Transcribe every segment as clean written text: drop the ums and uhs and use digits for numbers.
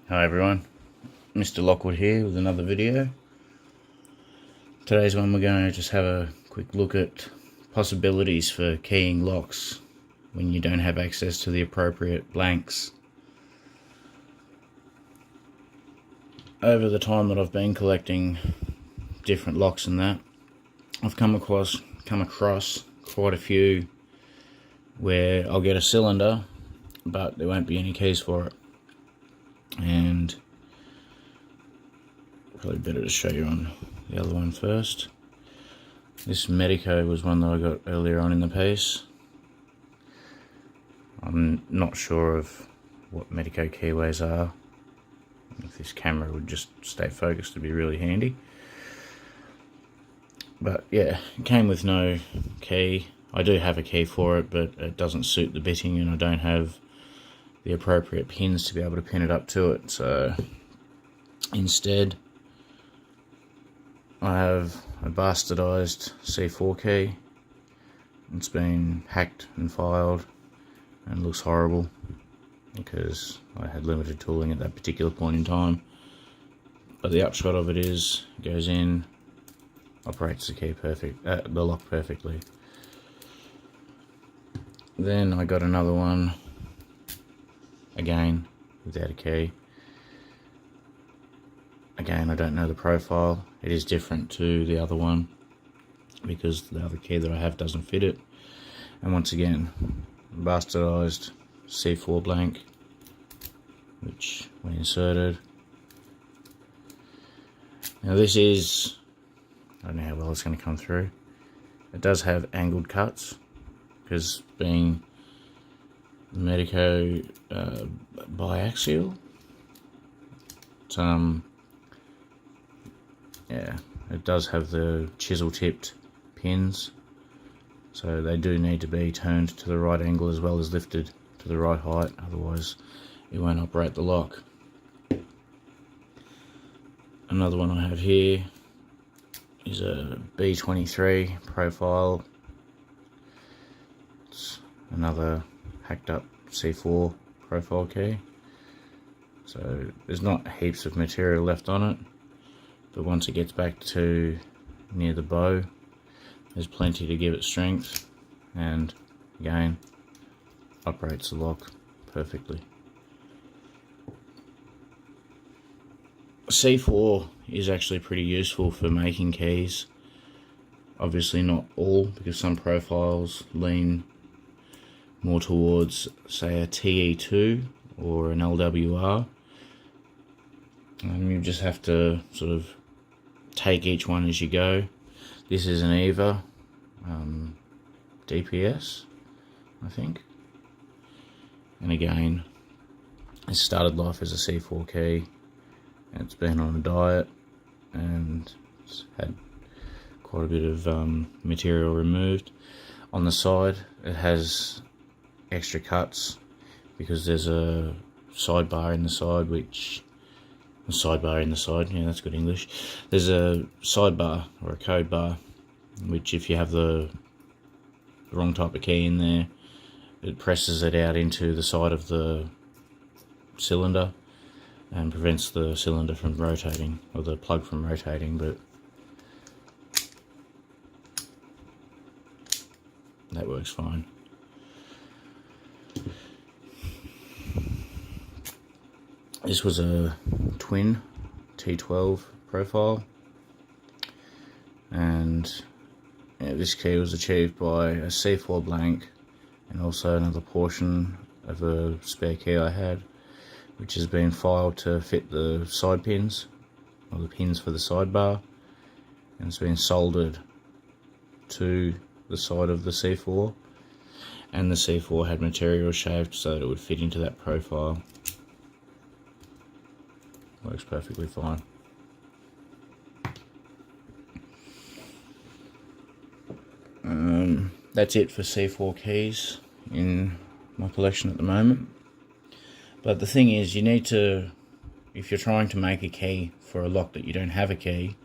Hi everyone, Mr. Lockwood here with another video. Today's one we're going to just have a quick look at possibilities for keying locks when you don't have access to the appropriate blanks. Over the time that I've been collecting different locks and that, I've come across quite a few where I'll get a cylinder but there won't be any keys for it. And probably better to show you on the other one first. This Medico was one that I got earlier on in the piece. I'm not sure of what Medico keyways are. If this camera would just stay focused, it'd be really handy. But yeah, it came with no key. I do have a key for it, but it doesn't suit the bitting and I don't have the appropriate pins to be able to pin it up to it. So instead I have a bastardized C4 key. It's been hacked and filed and looks horrible because I had limited tooling at that particular point in time. But the upshot of it is, it goes in, operates the lock perfectly. Then I got another one, again without a key. Again, I don't know the profile. It is different to the other one because the other key that I have doesn't fit it. And once again, bastardized C4 blank, which we inserted. Now this is, I don't know how well it's going to come through. It does have angled cuts because being Medico biaxial, yeah, it does have the chisel tipped pins, so they do need to be turned to the right angle as well as lifted to the right height, otherwise it won't operate the lock. Another one I have here is a B23 profile. It's another hacked up C4 profile key, so there's not heaps of material left on it, but once it gets back to near the bow there's plenty to give it strength, and again operates the lock perfectly. C4 is actually pretty useful for making keys. Obviously not all, because some profiles lean more towards, say, a TE2 or an LWR. And you just have to sort of take each one as you go. This is an EVA DPS, I think. And again, it started life as a C4 key. And it's been on a diet and it's had quite a bit of material removed. On the side it has extra cuts because there's a sidebar in the side, yeah, that's good English. There's a sidebar or a code bar, which if you have the wrong type of key in there, it presses it out into the side of the cylinder and prevents the cylinder from rotating, or the plug from rotating, but that works fine. This was a twin T12 profile, and yeah, this key was achieved by a C4 blank and also another portion of a spare key I had, which has been filed to fit the side pins, or the pins for the sidebar, and it's been soldered to the side of the C4, and the C4 had material shaved so that it would fit into that profile. Works perfectly fine. That's it for C4 keys in my collection at the moment. But the thing is, you need to, if you're trying to make a key for a lock that you don't have a key,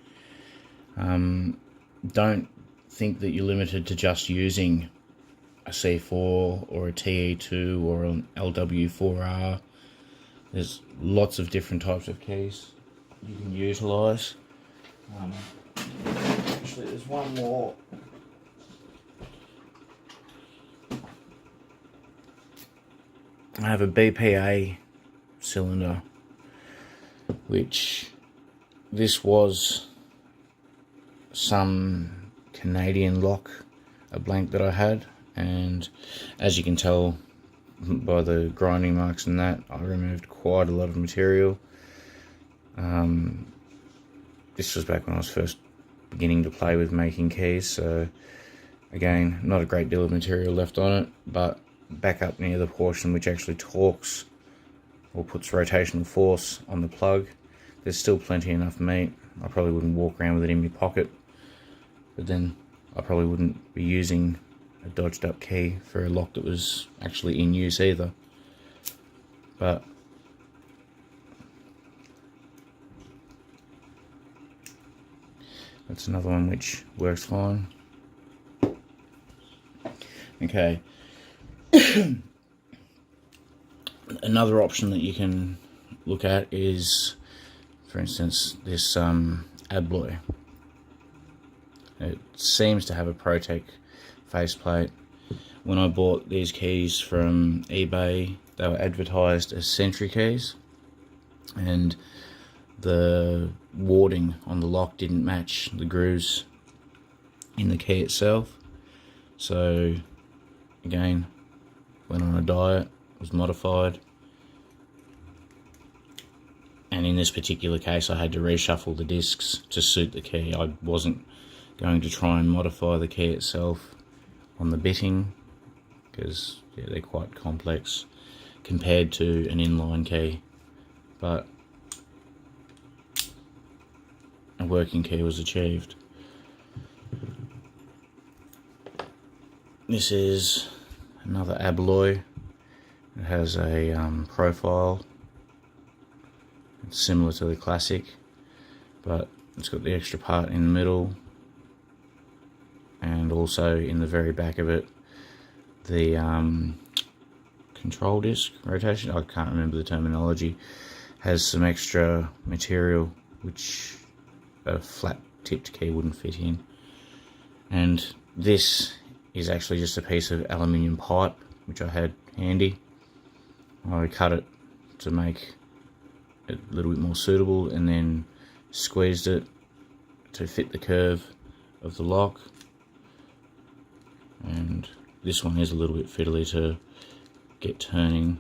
don't think that you're limited to just using a C4 or a TE2 or an LW4R There's lots of different types of keys you can utilise. Actually, there's one more. I have a BPA cylinder, which this was some Canadian lock, a blank that I had, and as you can tell by the grinding marks and that, I removed quite a lot of material. This was back when I was first beginning to play with making keys, so again, not a great deal of material left on it, but back up near the portion which actually torques or puts rotational force on the plug, there's still plenty enough meat. I probably wouldn't walk around with it in my pocket, but then I probably wouldn't be using a dodged up key for a lock that was actually in use either. But that's another one which works fine. Okay. Another option that you can look at is, for instance, this Abloy. It seems to have a Protec faceplate. When I bought these keys from eBay, they were advertised as Sentry keys, and the warding on the lock didn't match the grooves in the key itself. So again, went on a diet, was modified, and in this particular case I had to reshuffle the discs to suit the key. I wasn't going to try and modify the key itself on the bitting, because yeah, they're quite complex compared to an inline key, but a working key was achieved. This is another Abloy. It has a profile. It's similar to the classic, but it's got the extra part in the middle, and also in the very back of it, the control disc rotation, I can't remember the terminology, has some extra material which a flat tipped key wouldn't fit in. And this is actually just a piece of aluminium pipe which I had handy. I cut it to make it a little bit more suitable, and then squeezed it to fit the curve of the lock. And this one is a little bit fiddly to get turning.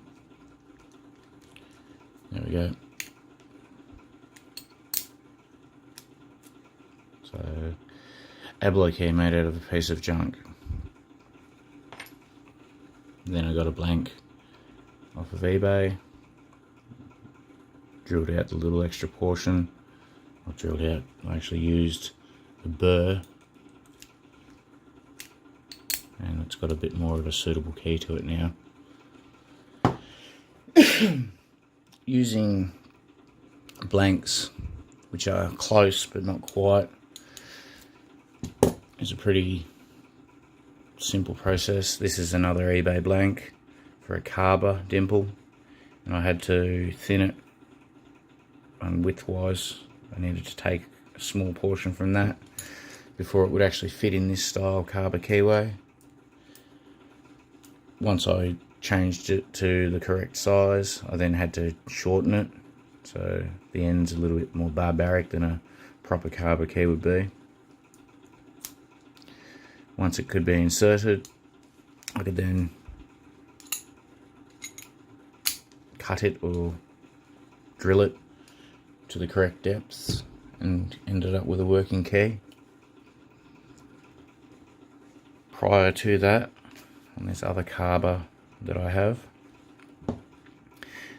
There we go. So, Abloy key made out of a piece of junk. Then I got a blank off of eBay, drilled out the little extra portion. I actually used a burr, and it's got a bit more of a suitable key to it now. Using blanks, which are close but not quite, is a pretty simple process. This is another eBay blank for a carber dimple, and I had to thin it, and width-wise I needed to take a small portion from that before it would actually fit in this style carber keyway. Once I changed it to the correct size, I then had to shorten it, so the end's a little bit more barbaric than a proper carber key would be. Once it could be inserted, I could then cut it or drill it to the correct depths, and ended up with a working key. Prior to that, on this other carber that I have,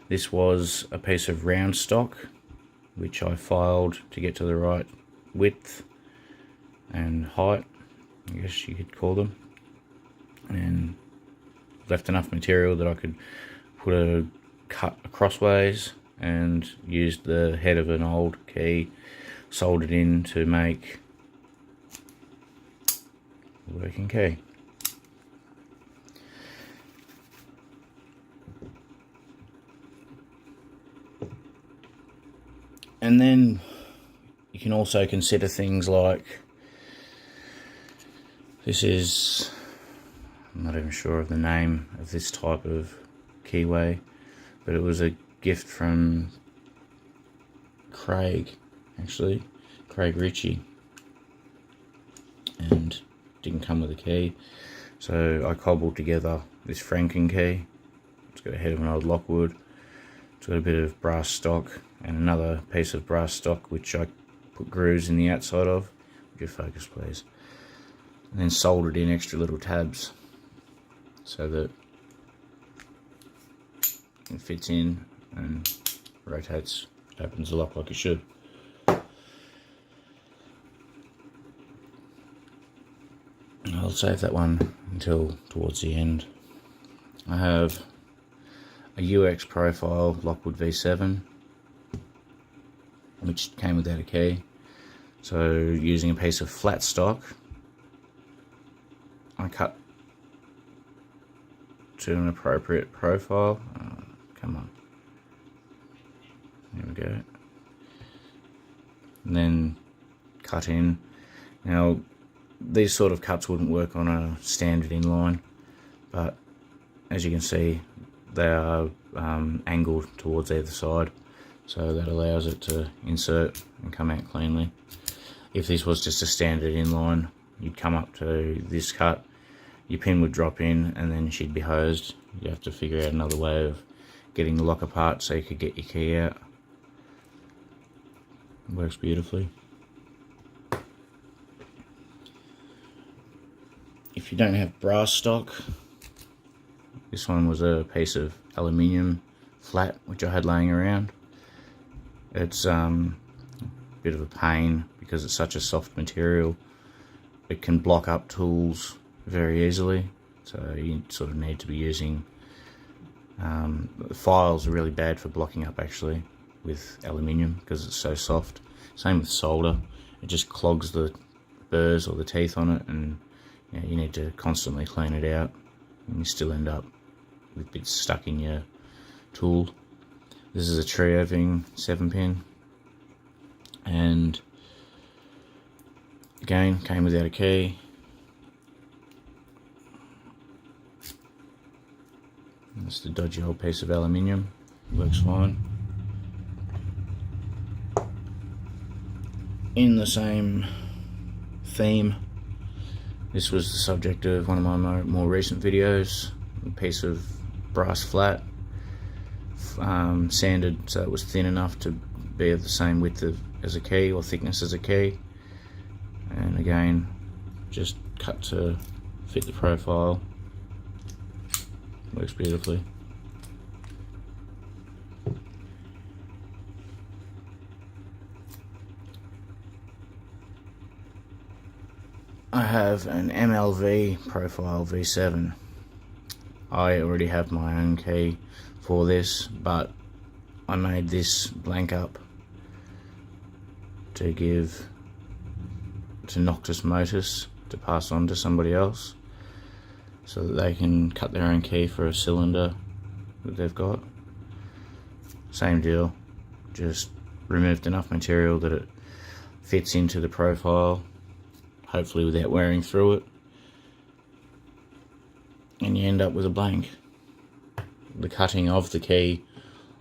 this was a piece of round stock which I filed to get to the right width and height, I guess you could call them, and left enough material that I could put a cut crossways, and used the head of an old key, soldered in to make a working key. And then you can also consider things like, this is, I'm not even sure of the name of this type of keyway, but it was a gift from Craig Ritchie, and didn't come with a key, so I cobbled together this Franken key. It's got a head of an old Lockwood, it's got a bit of brass stock and another piece of brass stock which I put grooves in the outside of. Would you focus please? And then soldered in extra little tabs so that it fits in and rotates, opens the lock like it should. I'll save that one until towards the end. I have a UX profile Lockwood V7 which came without a key, so using a piece of flat stock I cut to an appropriate profile. Come on, there we go, and then cut in. Now these sort of cuts wouldn't work on a standard inline, but as you can see they are angled towards either side, so that allows it to insert and come out cleanly. If this was just a standard inline, you'd come up to this cut, your pin would drop in and then she'd be hosed. You have to figure out another way of getting the lock apart so you could get your key out. It works beautifully. If you don't have brass stock, this one was a piece of aluminium flat which I had laying around. It's a bit of a pain because it's such a soft material. It can block up tools very easily, so you sort of need to be using files are really bad for blocking up actually with aluminium because it's so soft. Same with solder, it just clogs the burrs or the teeth on it, and you need to constantly clean it out, and you still end up with bits stuck in your tool. This is a trio Ving 7-pin, and again came without a key. That's the dodgy old piece of aluminium, works fine. In the same theme, this was the subject of one of my more recent videos, a piece of brass flat, sanded so it was thin enough to be of the same width as a key or thickness as a key, and again just cut to fit the profile. Works beautifully. I have an MLV profile V7. I already have my own key for this, but I made this blank up to give to Noctis Motus to pass on to somebody else so that they can cut their own key for a cylinder that they've got. Same deal, just removed enough material that it fits into the profile, hopefully without wearing through it, and you end up with a blank. The cutting of the key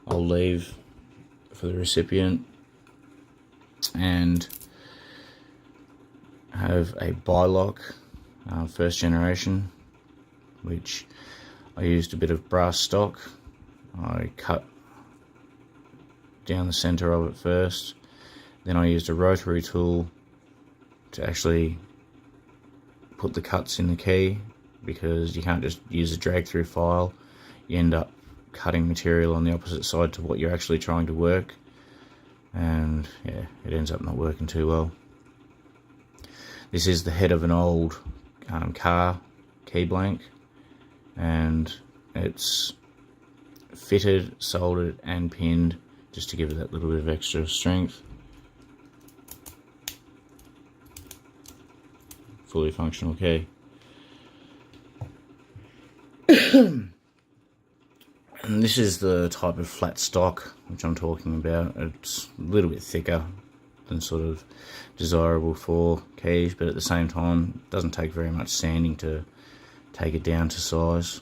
I'll leave for the recipient, and have a bilock, first generation, which I used a bit of brass stock. I cut down the center of it first, then I used a rotary tool to actually put the cuts in the key, because you can't just use a drag through file. You end up cutting material on the opposite side to what you're actually trying to work, and yeah, it ends up not working too well. This is the head of an old car key blank, and it's fitted, soldered and pinned just to give it that little bit of extra strength. Fully functional key. And this is the type of flat stock which I'm talking about. It's a little bit thicker than sort of desirable for keys, but at the same time, it doesn't take very much sanding to take it down to size.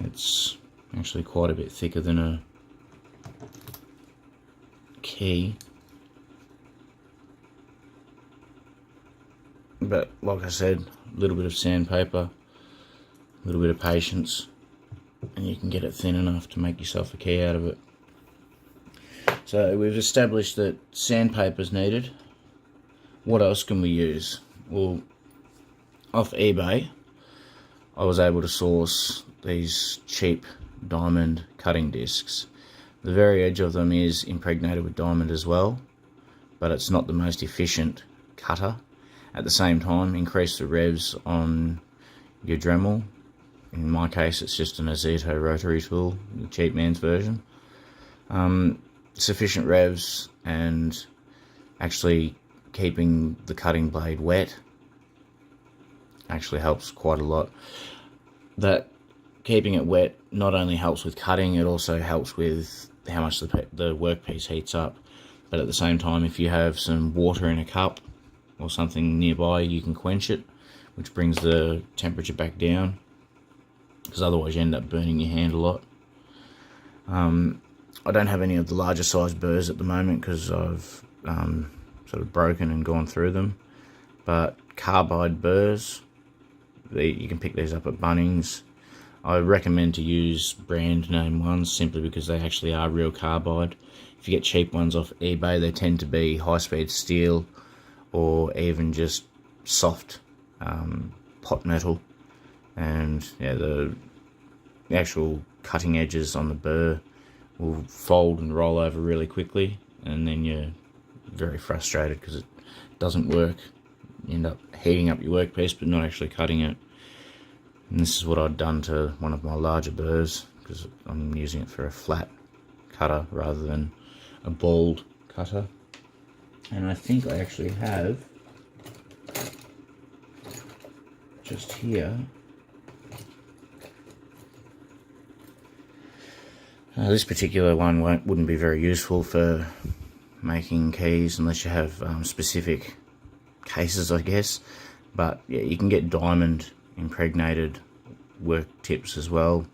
It's actually quite a bit thicker than a key. But like I said, a little bit of sandpaper, a little bit of patience, and you can get it thin enough to make yourself a key out of it. So we've established that sandpaper is needed. What else can we use? Well, off eBay, I was able to source these cheap diamond cutting discs. The very edge of them is impregnated with diamond as well, but it's not the most efficient cutter. At the same time, increase the revs on your Dremel. In my case, it's just an Azito rotary tool, the cheap man's version. Sufficient revs and actually keeping the cutting blade wet actually helps quite a lot. That keeping it wet not only helps with cutting, it also helps with how much the workpiece heats up. But at the same time, if you have some water in a cup or something nearby, you can quench it, which brings the temperature back down, because otherwise you end up burning your hand a lot. I don't have any of the larger size burrs at the moment because I've sort of broken and gone through them, but carbide burrs, you can pick these up at Bunnings. I recommend to use brand name ones simply because they actually are real carbide. If you get cheap ones off eBay, they tend to be high-speed steel or even just soft pot metal, and yeah, the actual cutting edges on the burr will fold and roll over really quickly, and then you're very frustrated because it doesn't work. You end up heating up your workpiece but not actually cutting it. And this is what I'd done to one of my larger burrs, because I'm using it for a flat cutter rather than a bald cutter. And I think I actually have just here this particular one wouldn't be very useful for making keys unless you have specific cases, I guess. But yeah, you can get diamond impregnated work tips as well.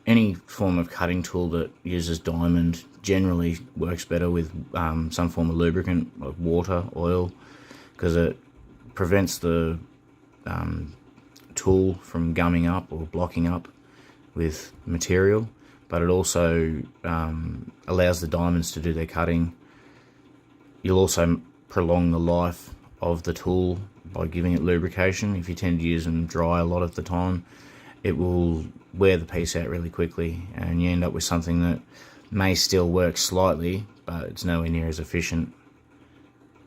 Any form of cutting tool that uses diamond generally works better with some form of lubricant, like water, oil, because it prevents the tool from gumming up or blocking up with material, but it also allows the diamonds to do their cutting. You'll also prolong the life of the tool by giving it lubrication. If you tend to use them dry a lot of the time, it will wear the piece out really quickly, and you end up with something that may still work slightly, but it's nowhere near as efficient.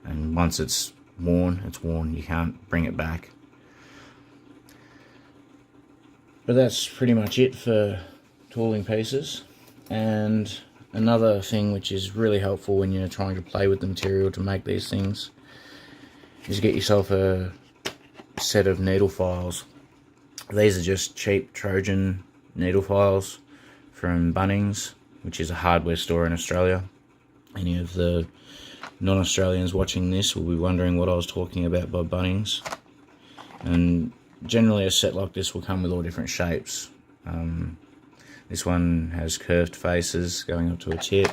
And once it's worn, it's worn. You can't bring it back. But that's pretty much it for tooling pieces. And another thing which is really helpful when you're trying to play with the material to make these things is get yourself a set of needle files. These are just cheap Trojan needle files from Bunnings, which is a hardware store in Australia. Any of the non-Australians watching this will be wondering what I was talking about by Bunnings. And generally a set like this will come with all different shapes. This one has curved faces going up to a tip.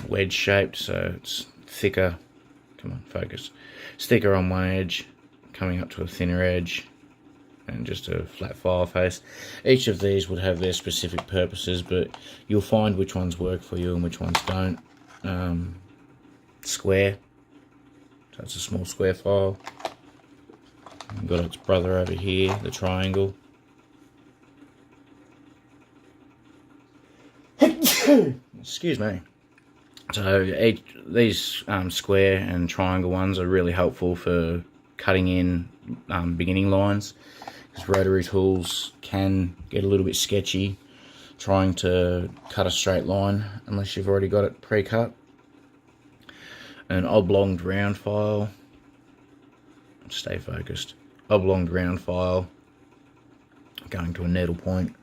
Wedge shaped, so it's thicker. Come on, focus. It's thicker on one edge, coming up to a thinner edge, and just a flat file face. Each of these would have their specific purposes, but you'll find which ones work for you and which ones don't. Square, so it's a small square file. We've got its brother over here, the triangle. Excuse me. So these square and triangle ones are really helpful for cutting in beginning lines, because rotary tools can get a little bit sketchy trying to cut a straight line unless you've already got it pre-cut. an oblong round file. Stay focused. Oblong round file going to a needle point.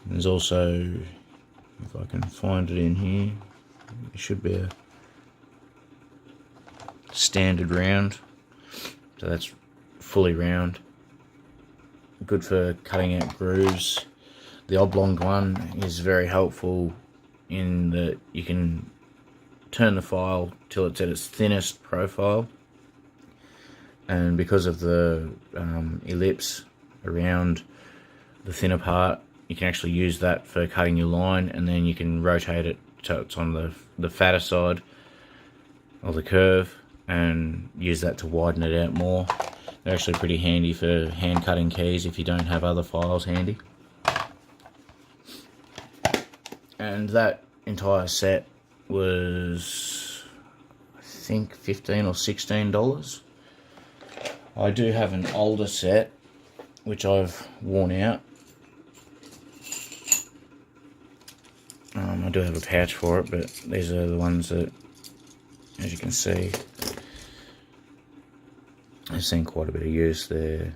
There's also, if I can find it in here, it should be a standard round. So that's fully round. Good for cutting out grooves. The oblong one is very helpful in that you can turn the file till it's at its thinnest profile, and because of the ellipse around the thinner part, you can actually use that for cutting your line, and then you can rotate it so it's on the fatter side of the curve and use that to widen it out more. They're actually pretty handy for hand cutting keys if you don't have other files handy. And that entire set was, I think, $15 or $16. I do have an older set which I've worn out. I do have a pouch for it, but these are the ones that, as you can see, I've seen quite a bit of use. They're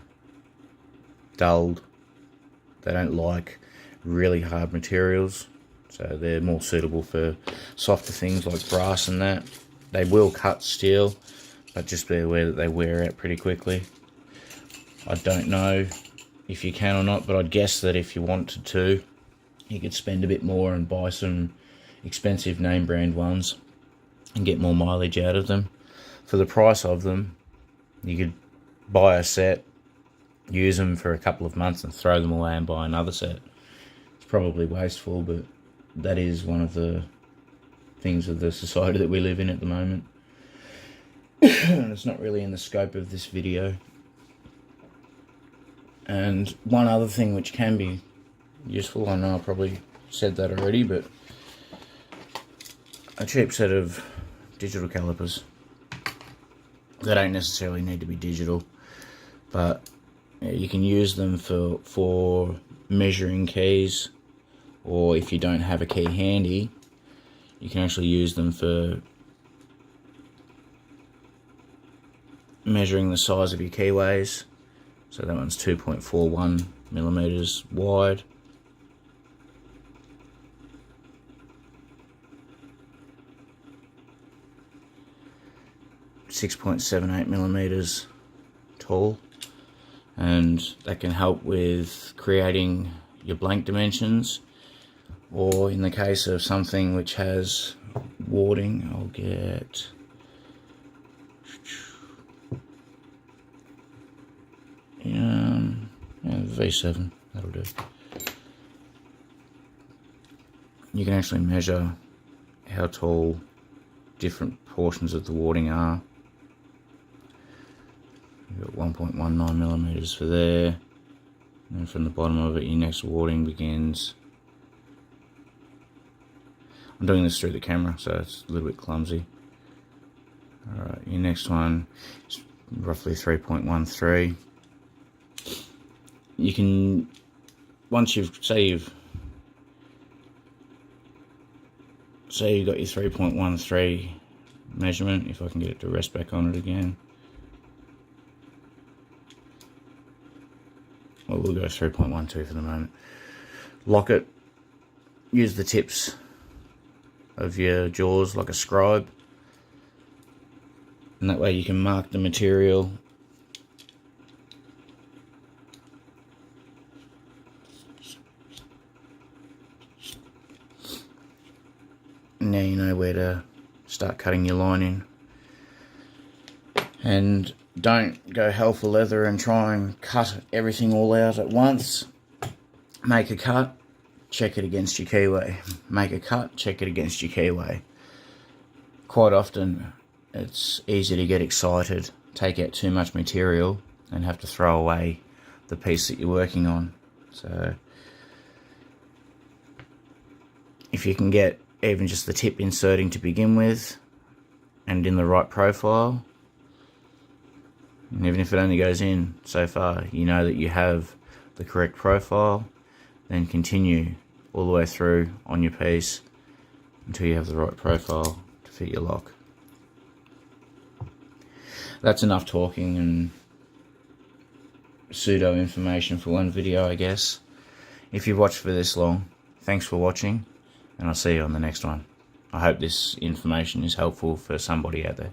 dulled. They don't like really hard materials, so they're more suitable for softer things like brass and that. They will cut steel, but just be aware that they wear out pretty quickly. I don't know if you can or not, but I'd guess that if you wanted to, you could spend a bit more and buy some expensive name brand ones and get more mileage out of them. For the price of them, you could buy a set, use them for a couple of months and throw them away and buy another set. It's probably wasteful, but that is one of the things of the society that we live in at the moment. And it's not really in the scope of this video. And one other thing which can be useful, I know I probably said that already, but a cheap set of digital calipers. They don't necessarily need to be digital, but you can use them for measuring keys, or if you don't have a key handy, you can actually use them for measuring the size of your keyways. So that one's 2.41 millimeters wide. .78 millimeters tall, and that can help with creating your blank dimensions, or in the case of something which has warding, I'll get V7, that'll do. You can actually measure how tall different portions of the warding are. You've got 1.19 millimeters for there, and from the bottom of it your next warding begins. I'm doing this through the camera, so it's a little bit clumsy. Alright, your next one is roughly 3.13. You can, once you've, say you've got your 3.13 measurement, if I can get it to rest back on it again. Well, we'll go 3.12 for the moment. Lock it, use the tips of your jaws like a scribe, and that way you can mark the material now you know where to start cutting your line in. And don't go hell for leather and try and cut everything all out at once. Make a cut, check it against your keyway. Make a cut, check it against your keyway. Quite often it's easy to get excited, take out too much material and have to throw away the piece that you're working on. So if you can get even just the tip inserting to begin with and in the right profile, and even if it only goes in so far, you know that you have the correct profile, then continue all the way through on your piece until you have the right profile to fit your lock. that's enough talking and pseudo information for one video, I guess. If you've watched for this long, thanks for watching, and I'll see you on the next one. I hope this information is helpful for somebody out there.